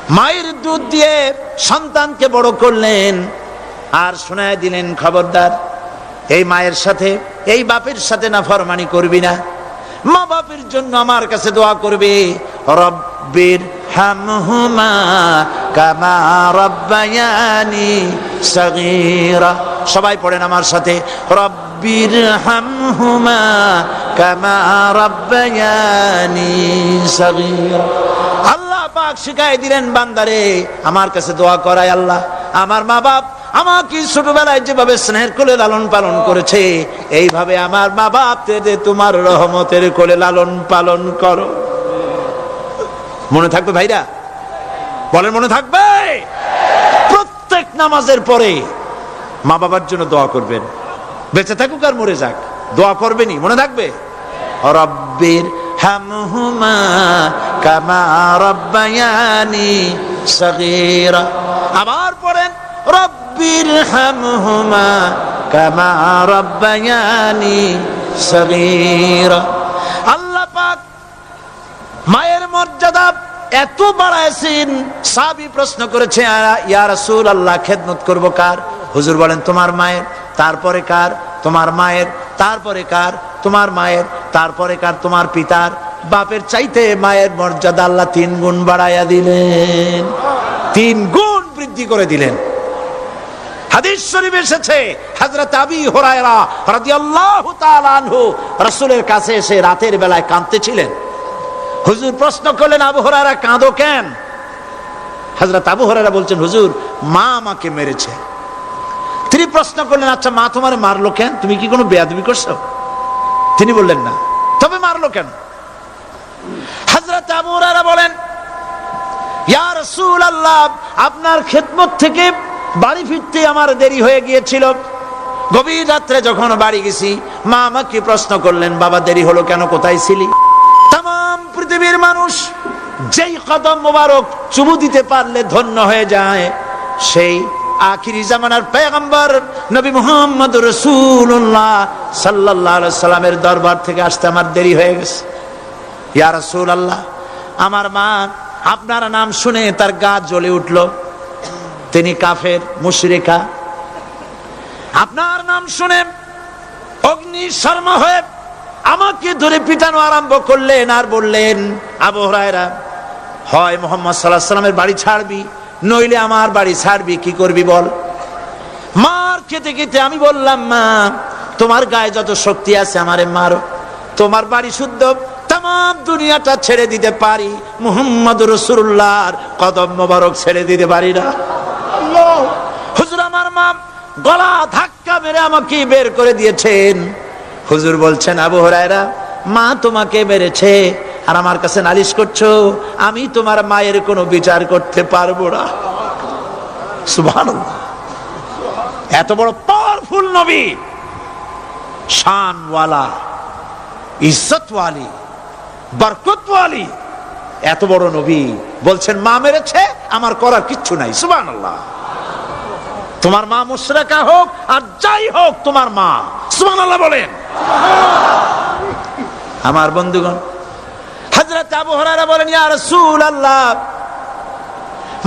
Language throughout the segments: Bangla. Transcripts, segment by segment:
মায়ের দুধ দিয়ে সন্তানকে বড় করলেন আর শোনায় দিলেন, খবরদার এই মায়ের সাথে, এই বাপের সাথে নাফরমানি করবি না। মা বাপের জন্য আমার কাছে দোয়া করবে, রব্বির হামহুমা কামা রাব্বায়ানি সগীরা। সবাই পড়েন আমার সাথে, রব্বির হামহুমা কামা রাব্বায়ানি সগীরা। আল্লাহ পাক শিখাই দিলেন বান্দারে, আমার কাছে দোয়া করায় আল্লাহ, আমার মা বাপ আমাকে ছোটবেলায় যেভাবে স্নেহের কোলে লালন পালন করেছে, এইভাবে আমার মা বাপকে তোমার রহমতের কোলে লালন পালন করো। মনে থাকবে ভাইরা? বলেন মনে থাকবে? প্রত্যেক নামাজের পরে মা বাবার জন্য দোয়া করবেন, বেঁচে থাকুক আর মরে যাক, দোয়া করবেনই। মনে থাকবে? রব্বির হামহুমা কামা রাব্বায়ানি সগীরা। আবার পড়েন, রব্বির হামহুমা কামা রাব্বায়ানি সগীরা। আল্লাহ পাক মায়ের মর্যাদা এত বাড়াইছেন, সাহাবী প্রশ্ন করেছে, ইয়া রাসূলুল্লাহ খেদমত করব কার? হুজুর বলেন, তোমার মায়ের, তারপরে কার? তোমার মায়ের, তারপরে কার? তোমার মায়ের, তারপরে কার? তোমার পিতার। বাপের চাইতে মায়ের মর্যাদা আল্লাহ 3 গুণ বাড়াইয়া দিলেন, 3 গুণ বৃদ্ধি করে দিলেন। হাদিস শরীফে এসেছে, হযরত আবী হুরায়রা রাদিয়াল্লাহু তাআলা আনহু রাসূলের কাছে এসে রাতের বেলায় কাঁদতেছিলেন। হুজুর প্রশ্ন করলেন, আবু হুরায়রা কাঁদো কেন? হযরত আবু হুরায়রা বলছেন, হুজুর মা আমাকে মেরেছে। তিনি প্রশ্ন করলেন, আচ্ছা মা তোমার মারলো কেন? তুমি কি কোনো বেয়াদবি করছো? তিনি বললেন না। তবে মারলো কেন? হযরত আবু হুরায়রা বলেন, ইয়া রাসূলুল্লাহ, আপনার খেদমত থেকে বাড়ি ফিরতে আমার দেরি হয়ে গিয়েছিল। গভীর রাত্রে যখন বাড়ি গেছি, মা আমাকে প্রশ্ন করলেন, বাবা দেরি হলো কেন, কোথায় ছিলি? তাম পৃথিবীর মানুষ যেই কদম মোবারক চুমু দিতে পারলে ধন্য হয়ে যায়, সেই আখিরি জামানার পয়গম্বর নবী মুহাম্মদ রাসূলুল্লাহ সাল্লাল্লাহু আলাইহি সাল্লামের দরবার থেকে আসতে আমার দেরি হয়ে গেছে। ইয়া রাসূলুল্লাহ, আমার মা আপনার নাম শুনে তার গা জ্বলে উঠল। তিনি কাফের, মুশরিকা। আপনার নাম শুনে অগ্নি শর্মা হয়ে আমাকে ধরে পিটানো আরম্ভ করলেন আর বললেন, আবু হুরায়রা, হয় মুহাম্মদ সাল্লাল্লাহু আলাইহি সাল্লামের বাড়ি ছাড়বি, নইলে আমার বাড়ি ছাড়বি, কি করবি বল? মার খেতে খেতে আমি বললাম, মা তোমার গায়ে যত শক্তি আছে আমারে মারো, তোমার বাড়ি শুদ্ধ, তাম দুনিয়াটা ছেড়ে দিতে পারি, মুহাম্মদ রাসূলুল্লাহর কদম মোবারক ছেড়ে দিতে পারি না। হুজুর আমার মা গলা ধাক্কা মেরে আমাকে বের করে দিয়েছেন। হুজুর বলছেন, আবু হুরায়রা, মা তোমাকে মেরেছে আর আমার কাছে নালিশ করছো, আমি তোমার মায়ের কোনো বিচার করতে পারবো না। সুবহানাল্লাহ, এত বড় পাওয়ারফুল নবী, শানওয়ালা, ইজ্জতওয়ালি, বরকতওয়ালি, এত বড় নবী বলছেন মা মেরেছে, আমার করার কিচ্ছু নাই। সুবহানাল্লাহ। তোমার মা মুশরিকা হোক আর যাই হোক, তোমার মা। সুবহানাল্লাহ বলেন। আমার বন্ধুগণ, হযরত আবু হুরায়রা বলেন, ইয়া রাসূলুল্লাহ,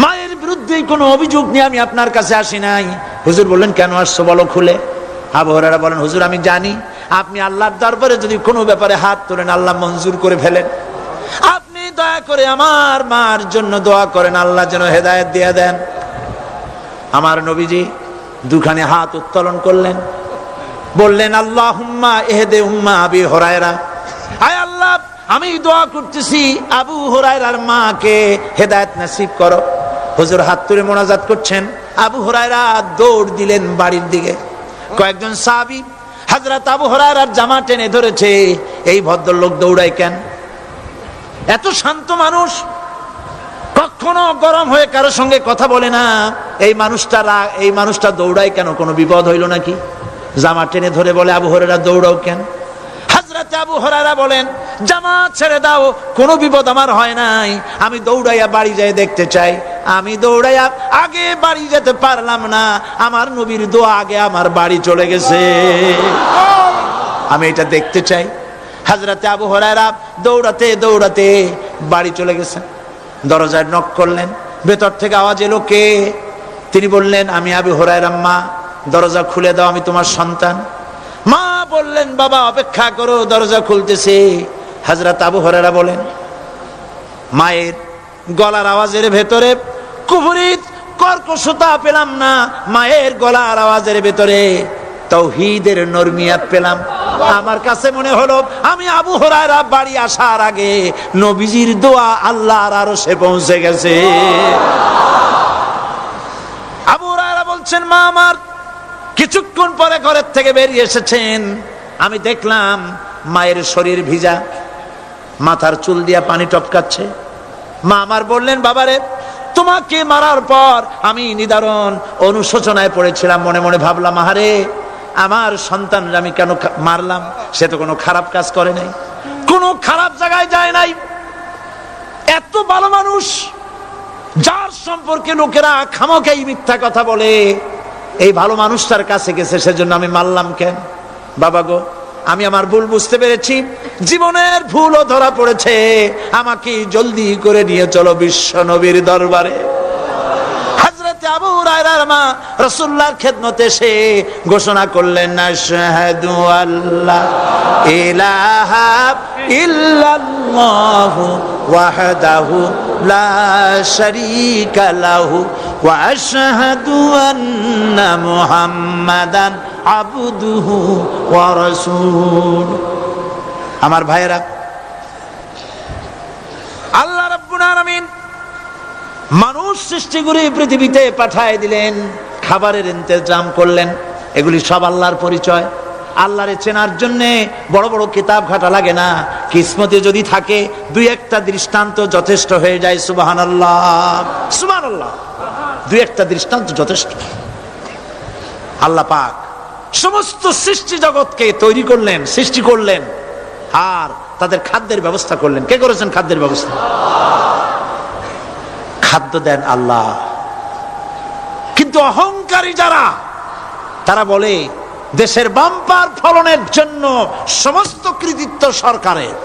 মায়ের বিরুদ্ধে কোনো অভিযোগ নিয়ে আমি আপনার কাছে আসি নাই। হুজুর বললেন, কেন আসছো বলো খুলে। আবু হুরায়রা বলেন, হুজুর আমি জানি আপনি আল্লাহর দরবারে যদি কোনো ব্যাপারে হাত তোলেন আল্লাহ মঞ্জুর করে ফেলেন। আপনি দয়া করে আমার মার জন্য দোয়া করেন, আল্লাহ যেন হেদায়েত দিয়ে দেন। আমার নবীজি দুখানে হাত উত্তোলন করলেন, বললেন, আল্লাহুম্মা ইহদি উম্মা আবি হুরায়রা, আয় আল্লাহ আমি দোয়া করতেছি আবু হুরায়রার মাকে হেদায়েত নসিব করো। হুজুর হাত তুলে মোনাজাত করছেন, আবু হুরায়রা দৌড় দিলেন বাড়ির দিকে। কয়েকজন সাহাবী হযরত আবু হুরায়রার জামা টেনে ধরেছে, এই ভদ্রলোক দৌড়ায় কেন? এত শান্ত মানুষ, কখনো গরম হয়ে কারোর সঙ্গে কথা বলে না, এই মানুষটা দৌড়ায় কেন? কোনো বিপদ হইল নাকি? জামা টেনে ধরে বলে, আবু হুরায়রা দৌড়াও কেন? হযরত আবু হুরায়রা বলেন, জামা ছেড়ে দাও, কোনো বিপদ আমার হয় নাই, আমি দৌড়াইয়া বাড়ি যাই দেখতে চাই। আমি দৌড়াইয়া আগে বাড়ি যেতে পারলাম না, আমার নবীর দোয়া আগে আমার বাড়ি চলে গেছে, আমি এটা দেখতে চাই। হযরত আবু হুরায়রা দৌড়াতে দৌড়াতে বাড়ি চলে গেছেন। দরজায় নক করলেন, ভেতর থেকে আওয়াজ এলো, কে? তিনি বললেন, আমি আবু হুরায়রা। মা, দরজা খুলে দাও, আমি তোমার সন্তান। মা বললেন, বাবা অপেক্ষা করো, দরজা খুলতেছে। হযরত আবু হুরায়রা বলেন, মায়ের গলার আওয়াজের ভেতরে কুফরি কর্কশতা পেলাম না, মায়ের গলার আওয়াজের ভেতরে তাওহীদের নরমিয়াত পেলাম। আমার কাছে মনে হলো আমি আবু হুরায়রা বাড়ি আসার আগে নবীজির দোয়া আল্লাহর আরশে পৌঁছে গেছে। আবু হুরায়রা বলছেন, মা আমার কিছুক্ষণ পরে ঘরের থেকে বেরিয়ে এসেছেন। আমি দেখলাম মায়ের শরীর ভিজা, মাথার চুল দিয়া পানি টপকাচ্ছে। মা আমার বললেন, বাবারে তোমাকে মারার পর আমি নিদারুণ অনুশোচনায় পড়েছিলাম। মনে মনে ভাবলাম, আহারে আমার সন্তান আমি কেন মারলাম? সে তো কোনো খারাপ কাজ করে নাই, কোনো খারাপ জায়গায় যায় নাই। এত ভালো মানুষ, যার সম্পর্কে লোকেরা খামোখাই মিথ্যা কথা বলে, এই ভালো মানুষটার কাছে গেছে, সেজন্য আমি মারলাম কেন? বাবা গো, আমি আমার ভুল বুঝতে পেরেছি, জীবনের ভুলও ধরা পড়েছে, আমাকে জলদি করে নিয়ে চলো বিশ্ব নবীর দরবারে। হযরত আবু হুরায়রার মা রাসূলুল্লাহর খেদমতে এসে ঘোষণা করলেন, আশহাদু আল্লা ইলাহা ইল্লাল্লাহু ওয়াহদাহু লা শারীকা লাহু ওয়া আশহাদু আন্না মুহাম্মাদান আবদুহু ওয়া রাসূলুহু। আমার ভাইয়েরা, আল্লাহ রাব্বুল আলামিন মানুষ সৃষ্টি করে পৃথিবীতে পাঠায় দিলেন, খাবারের ইন্তজাম করলেন। এগুলি সব আল্লাহর পরিচয়। আল্লাহরে চেনার জন্য বড় বড় কিতাব ঘাটা লাগে না, কিসমতে যদি থাকে দুই একটা দৃষ্টান্ত যথেষ্ট হয়ে যায়। সুবহানাল্লাহ, সুবহানাল্লাহ, দুই একটা দৃষ্টান্ত যথেষ্ট। আল্লাহ পাক সমস্ত সৃষ্টি জগৎকে তৈরি করলেন, সৃষ্টি করলেন, আর তাদের খাদ্যের ব্যবস্থা করলেন। কে করেছেন খাদ্যের ব্যবস্থা? খাদ্য দেন আল্লাহ। কিন্তু অহংকারী যারা, তারা বলে দেশের বাম্পার ফলনের জন্য সমস্ত কৃতিত্ব সরকারের।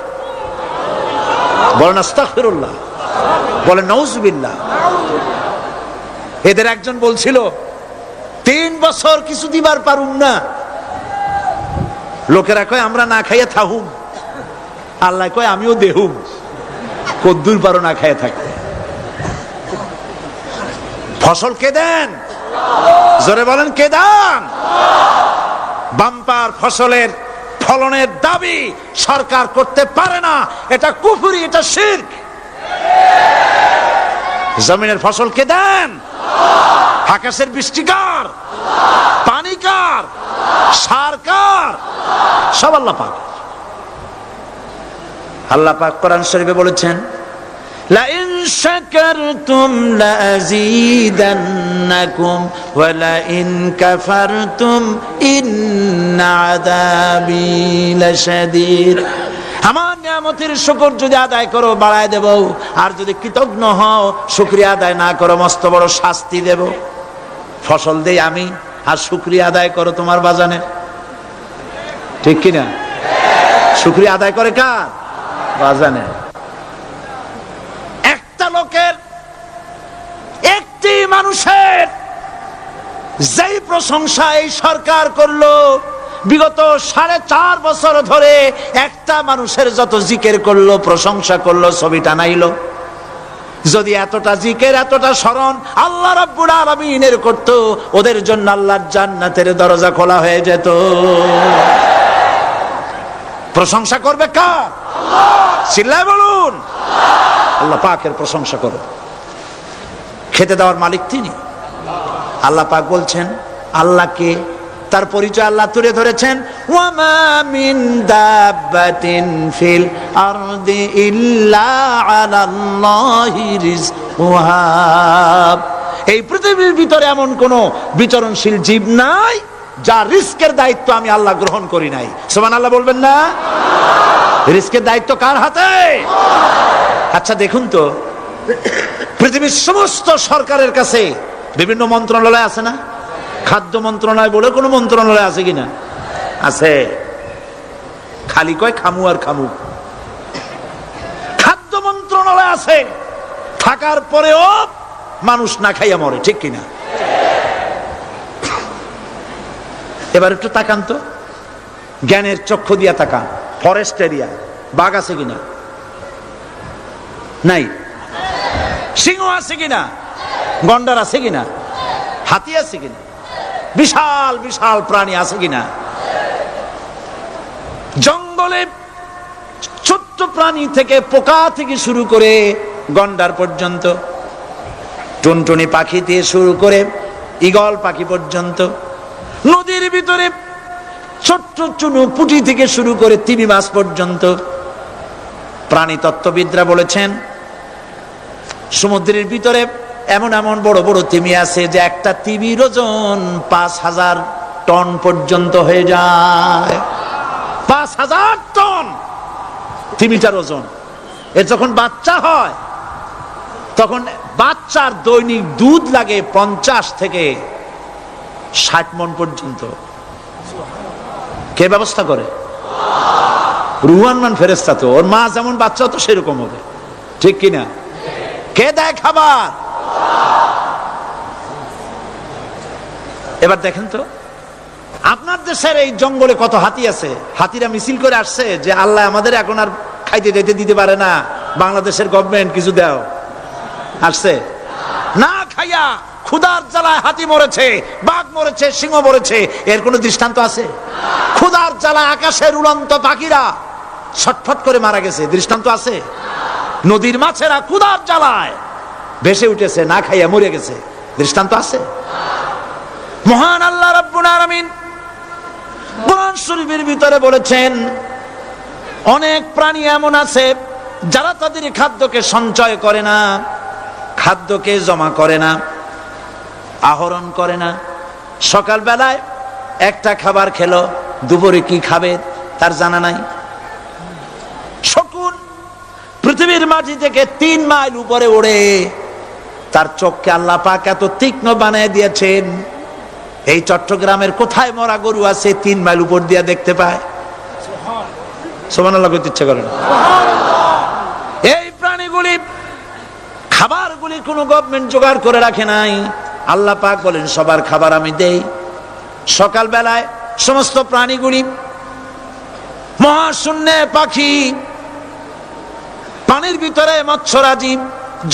বলেন আস্তাগফিরুল্লাহ, বলেন নাউজুবিল্লাহ। এদের একজন বলছিল, 3 বছর কিছু দিবার পারুম না। লোকেরা কয় আমরা না খাইয়া থাহুম, আল্লাহ কয় আমিও দেহুম। কদ্দুর পারো না খাইয়া থাকতে। ফসল কে দেন? জোরে বলেন, কে দেন? বাম্পার ফসলের ফলনের দাবি সরকার করতে পারে না, এটা কুফরি, এটা শিরক। জমিনের ফসল কে দেন? আকাশের বৃষ্টি কার? পানি কার? সার কার? সব আল্লাহ পাক। আল্লাহ পাক কোরআন শরীফে বলেছেন, লাইন শাকারতুম লাযীদান্নাকুম ওয়া লাইন কাফারতুম ইন্না আযাবী লাশাদীদ। আমার নিয়ামতের শুকর যদি আদায় করো বাড়ায় দেব, আর যদি কৃতজ্ঞ হও, শুকরিয়া আদায় না করো, মস্ত বড় শাস্তি দেব। ফসল দেই আমি, আর শুকরিয়া আদায় করো তোমার বাজানে। ঠিক কিনা? শুকরিয়া আদায় করে কার? বাজানে। একটা লোকের, একটি মানুষের যেই প্রশংসা এই সরকার করলো, বিগত 4.5 বছর ধরে একটা মানুষের যত জিকির করলো, প্রশংসা করলো, ছবি টানাইলো, যদি এতটা জিকির, এতটা স্মরণ আল্লাহ রাব্বুল আলামিনের করত, ওদের জন্য আল্লাহর জান্নাতের দরজা খোলা হয়ে যেত। প্রশংসা করবে কার? চিল্লায় বলুন, আল্লাহ পাকের প্রশংসা করো। খেতে দেওয়ার মালিক তিনি। আল্লাহ পাক বলছেন, আল্লাহকে, তার পরিচয় আল্লাহ তুলে ধরেছেন, ওয়ামা মিন দাব্বাতিন ফিল আরদি ইল্লা আলাল্লাহি রিজকুহা। এই পৃথিবীর ভিতরে এমন কোন বিচরণশীল জীব নাই যার রিস্কের দায়িত্ব আমি আল্লাহ গ্রহণ করি নাই। সুবহানাল্লাহ বলবেন না? রিস্কের দায়িত্ব কার হাতে? আচ্ছা দেখুন তো, পৃথিবীর সমস্ত সরকারের কাছে বিভিন্ন মন্ত্রণালয় আছে না? খাদ্য মন্ত্রণালয় বলে কোন মন্ত্রণালয় আছে কিনা? আছে। খালি কয় খামু আর খামু। খাদ্য মন্ত্রণালয় আছে, থাকার পরেও মানুষ না খাইয়া মরে, ঠিক কিনা? এবার একটু তাকান তো, জ্ঞানের চক্ষু দিয়া তাকান, ফরেস্ট এরিয়া বাঘ আছে কিনা? নাই। সিংহ আছে কিনা? গন্ডার আছে কিনা? হাতি আছে কিনা? বিশাল বিশাল প্রাণী আছে কিনা? জঙ্গলে ছোট্ট প্রাণী থেকে, পোকা থেকে শুরু করে গন্ডার পর্যন্ত, টুনটুনি পাখি দিয়ে শুরু করে ঈগল পাখি পর্যন্ত, নদীর ভিতরে ছোট্ট চুনু পুঁটি থেকে শুরু করে তিমি মাছ পর্যন্ত। প্রাণী তত্ত্ববিদরা বলেছেন সমুদ্রের ভিতরে এমন এমন বড় বড় তিমি আছে যে একটা তিমির ওজন 5000 টন পর্যন্ত হয়ে যায়। 5000 টন তিমিটার ওজন। এর যখন বাচ্চা হয় তখন বাচ্চার দৈনিক দুধ লাগে 50 থেকে 60 মণ পর্যন্ত। কে ব্যবস্থা করে? রুহান মান ফেরেশতা। তো ওর মা যেমন বাচ্চা তো সেরকম হবে, ঠিক কিনা? কে দেয় খাবার? এবার দেখেন তো আপনার দেশের এই জঙ্গলে কত হাতি আছে। হাতিরা মিছিল করে আসছে যে আল্লাহ আমাদের এখন আর খাইতে দিতে দিতে পারে না, বাংলাদেশের গভর্নমেন্ট কিছু দাও। আসছে না, খাইয়া ক্ষুধার জ্বালায় হাতি মরেছে, বাঘ মরেছে, সিংহ মরেছে। এর কোন দৃষ্টান্ত আছে? ক্ষুধার জ্বালায় আকাশের উড়ন্ত পাখিরা ছটফট করে মারা গেছে, দৃষ্টান্ত আছে? নদীর মাছেরা ক্ষুধার জ্বালায় ভেসে উঠেছে, না খাইয়া মরে গেছে, দৃষ্টান্ত আছে? মহান আল্লাহ রাব্বুল আলামিন কোরআন শরীফের ভিতরে বলেছেন অনেক প্রাণী এমন আছে যারা তাদের খাদ্যকে সঞ্চয় করে না, খাদ্যকে জমা করে না, আহরণ করে না। সকাল বেলায় একটা খাবার খেলো, দুপুরে কি খাবে তার জানা নাই। শকুন পৃথিবীর মাটি থেকে 3 মাইল উপরে ওড়ে, তার চোখকে আল্লাহ পাক এত তীক্ষ্ণ বানিয়ে দিয়েছেন। এই চট্টগ্রামের কোথায় মরা গরু আছে 3 মাইল উপর দিয়া দেখতে পায়? সুবহানাল্লাহ করতে ইচ্ছা করে না। এই প্রাণীগুলি খাবারগুলি কোন গভর্নমেন্ট জোগাড় করে রাখে নাই। আল্লাহ পাক বলেন সবার খাবার আমি দেই। সকাল বেলায় সমস্ত প্রাণীগুলি, মহাশূন্যে পাখি, পানির ভিতরে মৎস্যরাজি,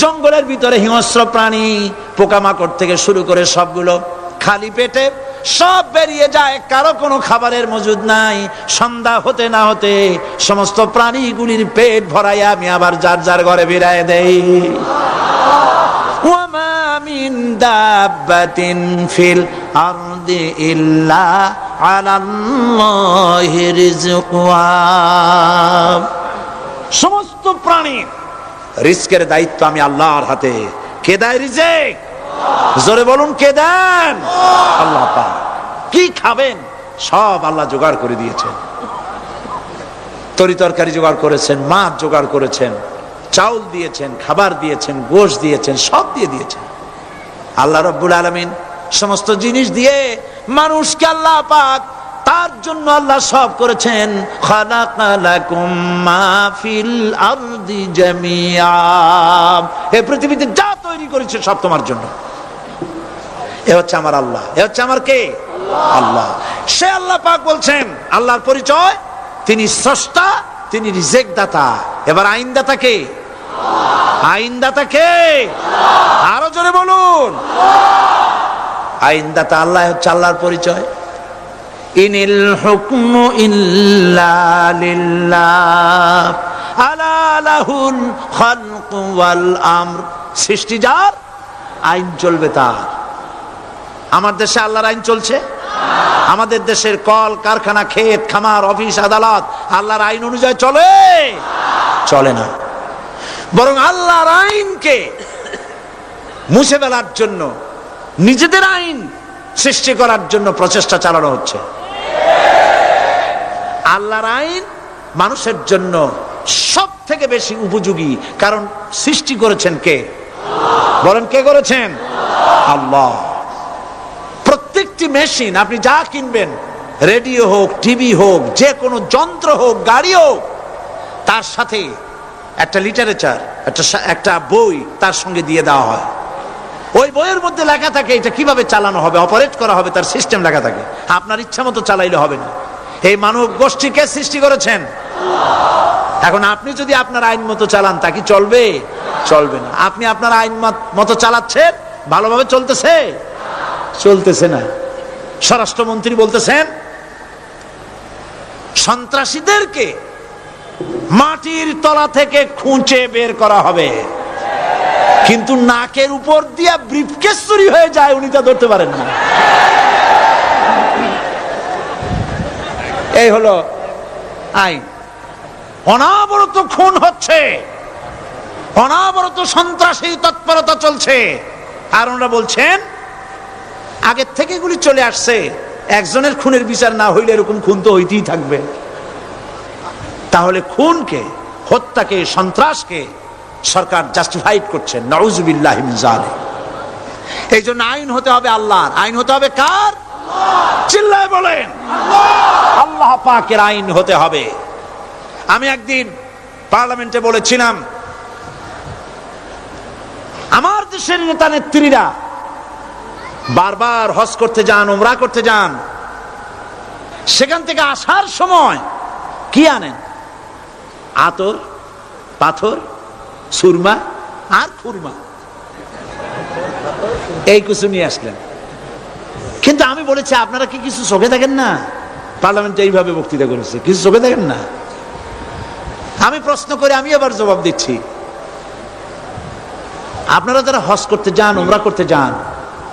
জঙ্গলের ভিতরে হিংস্র প্রাণী, পোকামাকড় থেকে শুরু করে সবগুলো খালি পেটে সব বেরিয়ে যায়, কারো কোনো খাবারের মজুদ নাই। সন্ধ্যা হতে না হতে সমস্ত প্রাণীগুলির পেট ভরাইয়া আমি আবার যার যার ঘরে ফিরায় দেই। ওয়ামা মিন দাব্বাতিন ফিল আরদি ইল্লা আলাল্লাহি রিজকুহা। সমস্ত প্রাণীর রিজকের দায়িত্ব আমি আল্লাহর হাতে। কে দেয় রিজক? জোরে বলুন, কে দেন? আল্লাহ পাক। কি খাবেন সব আল্লাহ জোগাড় করে দিয়েছেন। তরি তরকারি জোগাড় করেছেন, মাছ জোগাড় করেছেন, চাউল দিয়েছেন, খাবার দিয়েছেন, গোশত দিয়েছেন, সব দিয়ে দিয়েছেন আল্লাহ রাব্বুল আলামিন। সমস্ত জিনিস দিয়ে মানুষকে আল্লাহ পাক তার জন্য আল্লাহ সব করেছেন। খালাকালাকুম মা ফিল আরদি জামিআ। এই পৃথিবীতে যা তৈরি করেছে সব তোমার জন্য। এ হচ্ছে আমার আল্লাহ। এ হচ্ছে আমার কে? আল্লাহ। সে আল্লাহ পাক বলছেন, আল্লাহর পরিচয় তিনি স্রষ্টা, তিনি রিজেক দাতা। এবার আইনদাতা কে? আইনদাতা কে? আরো জোরে বলুন। আইনদাতা আল্লাহ হচ্ছে আল্লাহর পরিচয়। ইনিল হুকমু ইল্লা লিল্লাহ আলা লাহুল খালকু ওয়াল আমর। সৃষ্টি যার, আইন চলবে তার। আমার দেশে আল্লাহর আইন চলছে? আমাদের দেশের কল কারখানা, ক্ষেত খামার, অফিস আদালত আল্লাহর আইন অনুযায়ী চলে? চলে না। বরং আল্লাহর আইনকে মুছে ফেলার জন্য, নিজেদের আইন সৃষ্টি করার জন্য প্রচেষ্টা চালানো হচ্ছে। আল্লাহর আইন মানুষের জন্য সব থেকে বেশি উপযোগী, কারণ সৃষ্টি করেছেন কে? বলেন, কে করেছেন? আল্লাহ। প্রত্যেকটি মেশিন আপনি যা কিনবেন, রেডিও হোক, টিভি হোক, যে কোনো যন্ত্র হোক, গাড়ি হোক, তার সাথে একটা লিটারেচার, একটা বই তার সঙ্গে দিয়ে দেওয়া হয়। ওই বইয়ের মধ্যে লেখা থাকে এটা কিভাবে চালানো হবে, অপারেট করা হবে, তার সিস্টেম লেখা থাকে। আপনার ইচ্ছা মতো চালাইলে হবে না। এই মানব গোষ্ঠীকে সৃষ্টি করেছেন। এখন আপনি যদি আপনার আইন মতো চালান, তা কি চলবে? চলবে না। আপনি আপনার আইন মতো চালাচ্ছেন, ভালোভাবে চলতেছে? চলতেছে না। স্বরাষ্ট্রমন্ত্রী বলতেছেন সন্ত্রাসীদেরকে মাটির তলা থেকে খুঁজে বের করা হবে, কিন্তু নাকের উপর দিয়া ব্রিফকেস চুরি হয়ে যায়, উনি তা ধরতে পারেন না। এই হলো আইন। অনাবরত খুন হচ্ছে, অনাবরত সন্ত্রাসী তৎপরতা চলছে, আর ওনারা বলছেন আগের থেকে এগুলি চলে আসছে, একজনের খুনের বিচার না হইলে এরকম খুন তো হইতেই থাকবে। তাহলে খুনকে, হত্যাকে, সন্ত্রাসকে সরকার জাস্টিফাইড করছেন। নাউজুবিল্লাহি মিন যালিক। এই জন্য আইন হতে হবে আল্লাহর। আইন হতে হবে কার? চিল্লায় বলেন, আল্লাহ পাকের আইন হতে হবে। আমি একদিন পার্লামেন্টে বলেছিলাম, আমার দেশের নেতা নেত্রীরা বারবার হজ করতে যান, উমরা করতে যান, সেখান থেকে আসার সময় কি আনেন? আতর, পাথর, সুরমা আর খুরমা, এই কিছু নিয়ে আসলেন। কিন্তু আমি বলেছি আপনারা কি কিছু চোখে দেখেন না? পার্লামেন্টে এইভাবে বক্তৃতা করেছে, কিছু চোখে দেখেন না? আমি প্রশ্ন করে আমি আবার জবাব দিচ্ছি, আপনারা যারা হজ করতে যান, উমরা করতে যান,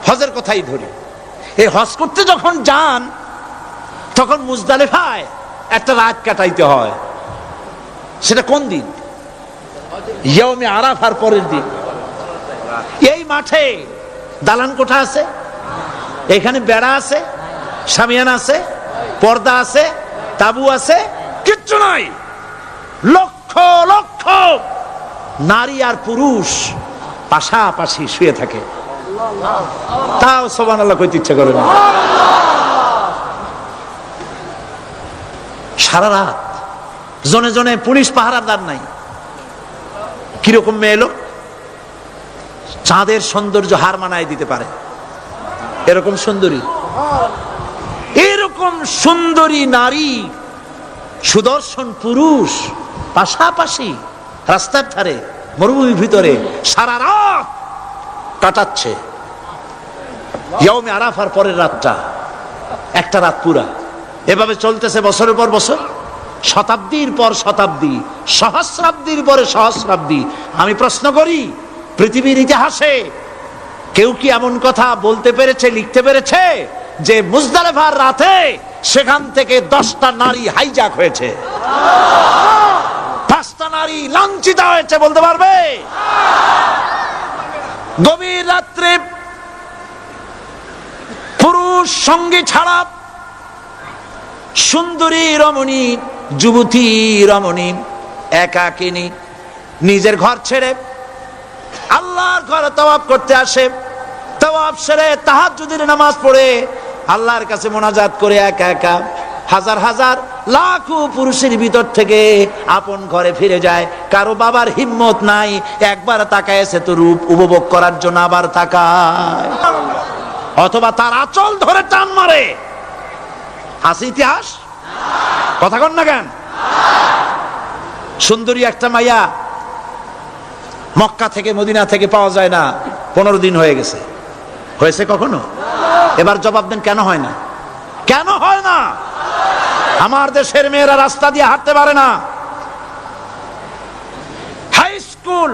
হজের কথাই ধরি, এই হজ করতে যখন যান তখন মুজদালিফায় একটা রাত কাটাইতে হয়। সেটা কোন দিন? ইয়ৌমে আরাফার পরের দিন। এই মাঠে দালান কোঠা আছে, এখানে বেড়া আছে, শামিয়ানা আছে, পর্দা আছে, তাবু আছে, কিচ্ছু নাই। লক্ষ লক্ষ নারী আর পুরুষ পাশাপাশি শুয়ে থাকে, তাও সুবহানাল্লাহ কইতে ইচ্ছা করে না। সারা রাত জনে জনে পুলিশ পাহারাদার নাই। কিরকম মেয়ে লোক, চাঁদের সৌন্দর্য হার মানায় দিতে পারে এরকম সুন্দরী, এরকম সুন্দরী নারী, সুদর্শন পুরুষ পাশাপাশি রাস্তার ধারে মরুভূমির ভিতরে সারা রাত কাটাচ্ছে। ইয়ৌমে আরাফার পরের রাতটা একটা রাত পুরা। এভাবে চলতেছে বছরের পর বছর, শতাব্দীর পর শতাব্দী, সহস্রাব্দীর পরে সহস্রাব্দী। আমি প্রশ্ন করি, পৃথিবীর ইতিহাসে কেউ কি এমন কথা বলতে পেরেছে, লিখতে পেরেছে যে মুজদালিফার রাতে সেখান থেকে 10টা নারী হাইজ্যাক হয়েছে, 5টা নারী লাঞ্ছিত হয়েছে? বলতে পারবে? গভীর রাত্রে পুরুষ সঙ্গী ছাড়া সুন্দরী রমণী, যুবতী রমণী একাকিনী নিজের ঘর ছেড়ে আল্লাহর ঘরে তাওয়াফ করতে আসে। তাওয়াফ সেরে তাহাজ্জুদের নামাজ পড়ে আল্লাহর কাছে মোনাজাত করে একা একা হাজার হাজার লাখো পুরুষের ভিতর থেকে আপন ঘরে ফিরে যায়। কারো বাবার হিম্মত নাই একবার তাকায় এসে তো রূপ উপভোগ করার জন্য আবার তাকায়, অথবা তার আঁচল ধরে টান মারে। আছে ইতিহাস? কথা কন না কেন? সুন্দরী একটা মাইয়া মক্কা থেকে মদিনা থেকে পাওয়া যায় না, 15 দিন হয়ে গেছে। হয়েছে কখনো? এবার জবাব দেন, কেন হয় না? কেন হয় না? আমার দেশের মেয়েরা রাস্তা দিয়ে হাঁটতে পারে না। হাই স্কুল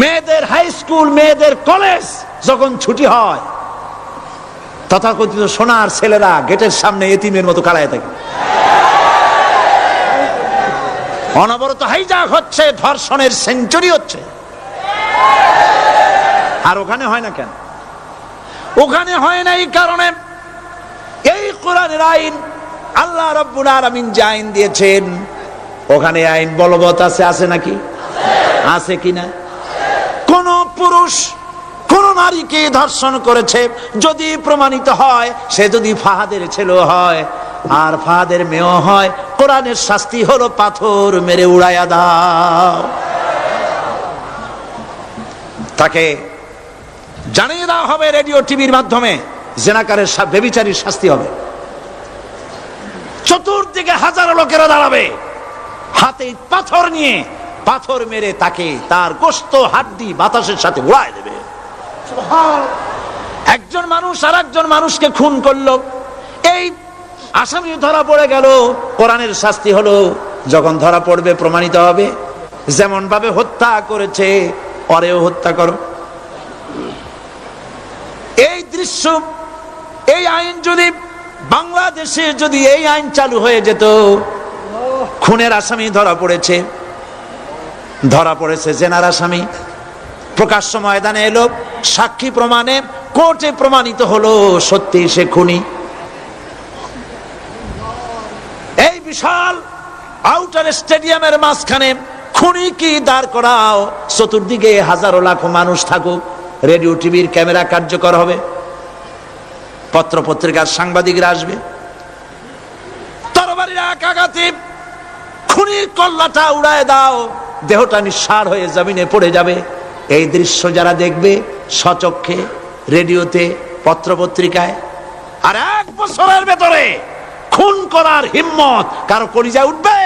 মেয়েদের, হাই স্কুল মেয়েদের কলেজ যখন ছুটি হয়, তথাকথিত সোনার ছেলেরা গেটের সামনে এতিমের মতো কালায় থাকে। অনবরত হাইজ্যাক হচ্ছে, ধর্ষণের সেঞ্চুরি হচ্ছে। আর ওখানে হয় না কেন? ওখানে হয় না এই কারণে, এই কোরআনের আইন আল্লাহ রাব্বুল আলামিন যে আইন দিয়েছেন, ওখানে আইন বলবৎ আছে। আছে নাকি? আছে কিনা? কোন পুরুষ কোন নারীকে ধর্ষণ করেছে যদি প্রমাণিত হয়, সে যদি ফাহাদের ছেলে হয় আর ফাহাদের মেয়েও হয়, কোরআনের শাস্তি হলো পাথর মেরে উড়াইয়া দাও। তাকে জানিয়ে দেওয়া হবে রেডিও টিভির মাধ্যমে, জেনাকারের ব্যভিচারীর শাস্তি হবে। চতুর্দিকে হাজারো লোকেরা দাঁড়াবে, হাতে পাথর নিয়ে, পাথর মেরে তাকে তার গোশত হাড্ডি বাতাসের সাথে উড়ায় দেবে। একজন মানুষ আর একজন মানুষকে খুন করলো, এই আসামি ধরা পড়ে গেল, কোরআনের শাস্তি হলো যখন ধরা পড়বে প্রমাণিত হবে যেমন ভাবে হত্যা করেছে পরেও হত্যা করো। এই দৃশ্য, এই আইন যদি বাংলাদেশে যদি এই আইন চালু হয়ে যেত, খুনের আসামি ধরা পড়েছে জেনার আসামি, প্রকাশ্য ময়দানে এলো, সাক্ষী প্রমাণে কোর্টে প্রমাণিত হলো সত্যি সে খুনি। এই বিশাল আউটার স্টেডিয়ামের মাঝখানে খুনি কি দাঁড় করাও, চতুর্দিকে হাজারো লাখো মানুষ থাকুক, রেডিও টিভির ক্যামেরা কার্যকর হবে, পত্র পত্রিকার সাংবাদিকরা আসবে, তরবারির এক আঘাতে খুনির কল্লাটা উড়ায় দাও, দেহটা নিঃসাড় হয়ে জমিনে পড়ে যাবে। এই দৃশ্য যারা দেখবে স্বচক্ষে, রেডিওতে, পত্র পত্রিকায়, আর 1 বছরের ভেতরে খুন করার হিম্মত কারো কলিজায় উঠবে?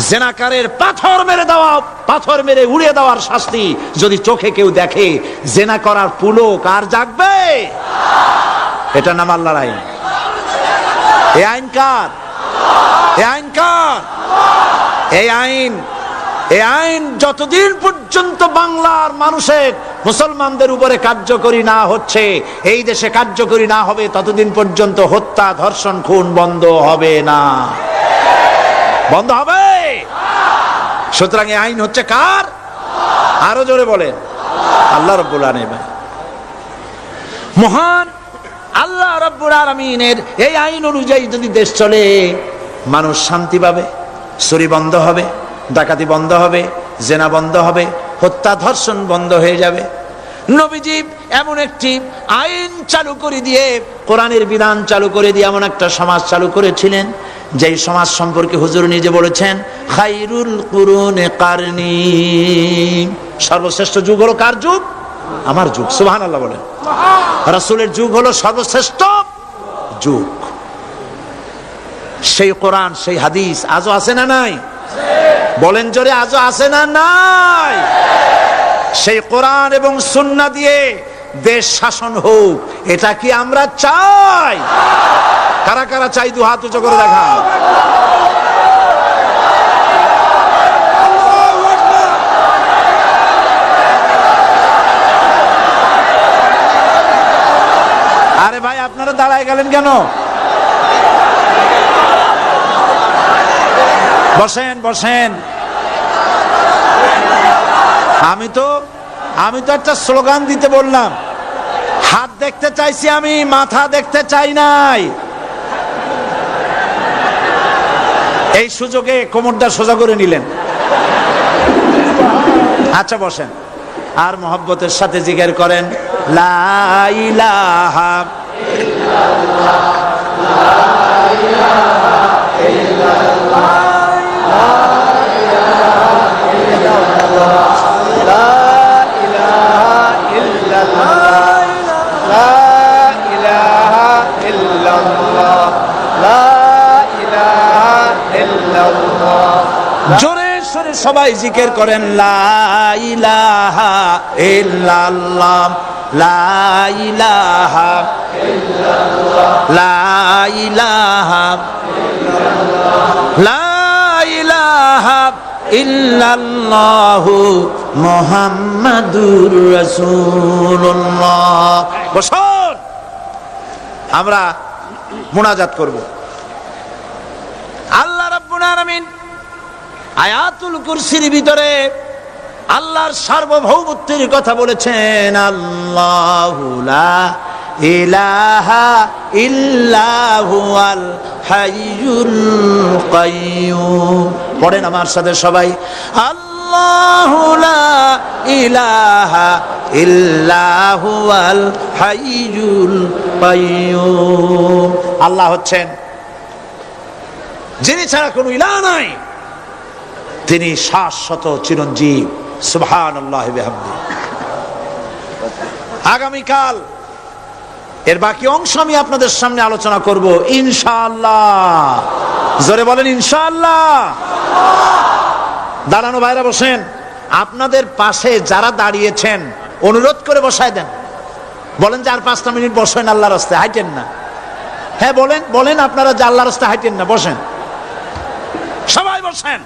জেনাকারের পাথর মেরে উড়িয়ে দেওয়ার শাস্তি যদি চোখে কেউ দেখে, জেনা করার পুলক আর জাগবে? এটা নাম আল্লাহর আইন। এই আইন কার? এই আইন যতদিন পর্যন্ত বাংলার মানুষের, মুসলমানদের উপরে কার্যকরী না হচ্ছে, এই দেশে কার্যকরী না হবে, ততদিন পর্যন্ত হত্যা, ধর্ষণ, খুন বন্ধ হবে না। বন্ধ হবে। সুতরাং এই আইন হচ্ছে কার? আরো জোরে বলেন, আল্লাহ রাব্বুল আলামিন। মহান আল্লাহ রাব্বুল আলামিনের এই আইন অনুযায়ী যদি দেশ চলে, মানুষ শান্তি পাবে, চুরি বন্ধ হবে, ডাকাতি বন্ধ হবে, জেনা বন্ধ হবে, হত্যা ধর্ষণ বন্ধ হয়ে যাবে। নবীজি এমন একটি আইন চালু করে দিয়ে, কোরআনের বিধান চালু করে দিয়ে এমন একটা সমাজ চালু করেছিলেন, যেই সমাজ সম্পর্কে হুজুর নিজে বলেছেন, খায়রুল কুরুনে কারনি, সর্বশ্রেষ্ঠ যুগ হলো কার যুগ? আমার যুগ। সুবহানাল্লাহ বলেন। রাসূলের যুগ হলো সর্বশ্রেষ্ঠ যুগ। সেই কোরআন, সেই হাদিস আজও আছে না নাই? বলেন জোরে, আজও আছে না নাই? সেই কোরআন এবং সুন্নাহ দিয়ে দেশ শাসন হোক, এটা কি আমরা চাই? কারা কারা চাই? দু হাত উঁচু করে দেখা। আরে ভাই, আপনারা দাঁড়ায় গেলেন কেন? বসেন বসেন। আমি তো একটা স্লোগান দিতে বললাম, হাত দেখতে চাইছি আমি, মাথা দেখতে চাই নাই। এই সুযোগে কোমরটা সোজা করে নিলেন। আচ্ছা বসেন, আর মহব্বতের সাথে জিকির করেন, লা ইলাহা ইল্লাল্লাহ, লা ইলাহা ইল্লাল্লাহ, লা ইলাহা ইল্লাল্লাহ, লা ইলাহা ইল্লাল্লাহ, লা ইলাহা ইল্লাল্লাহ, লা ইলাহা ইল্লাল্লাহ। জোরে সরে সবাই জিকির করেন, লা ইলাহা ইল্লাল্লাহ, লা ইলাহা ইল্লাল্লাহ, লা ইলাহা ইল্লাল্লাহ, লা ইলাহা ইল্লাল্লাহু মুহাম্মাদুর রাসূলুল্লাহ। বসুন, আমরা মুনাজাত করব। আল্লাহ রাব্বুল আলামিন আয়াতুল কুরসির ভিতরে আল্লাহর সার্বভৌমত্বের কথা বলেছেন, আল্লাহু লা ইলাহা ইল্লা হুয়াল হাইয়ুল কাইয়্যুম। পড়েন আমার সাথে সবাই, আল্লাহু লা ইলাহা ইল্লা হুয়াল হাইয়ুল কাইয়্যুম। আল্লাহ হচ্ছেন যিনি ছাড়া কোনো ইলাহ নাই, তিনি শাশ্বত চিরঞ্জীব। সুবহানাল্লাহি ওয়া বিহামদিহি। আগামীকাল এর বাকি অংশ আমি আপনাদের সামনে আলোচনা করব ইনশাআল্লাহ। জোরে বলেন ইনশাআল্লাহ। দাঁড়ানো ভাইরা বসেন। আপনাদের পাশে যারা দাঁড়িয়েছেন অনুরোধ করে বসায় দেন। বলেন যে আর 5টা মিনিট বসেন, আল্লাহর রাস্তায় হাঁটেন না। হ্যাঁ বলেন, বলেন আপনারা যে আল্লাহর রাস্তায় হাঁটেন না, বসেন, সবাই বসেন।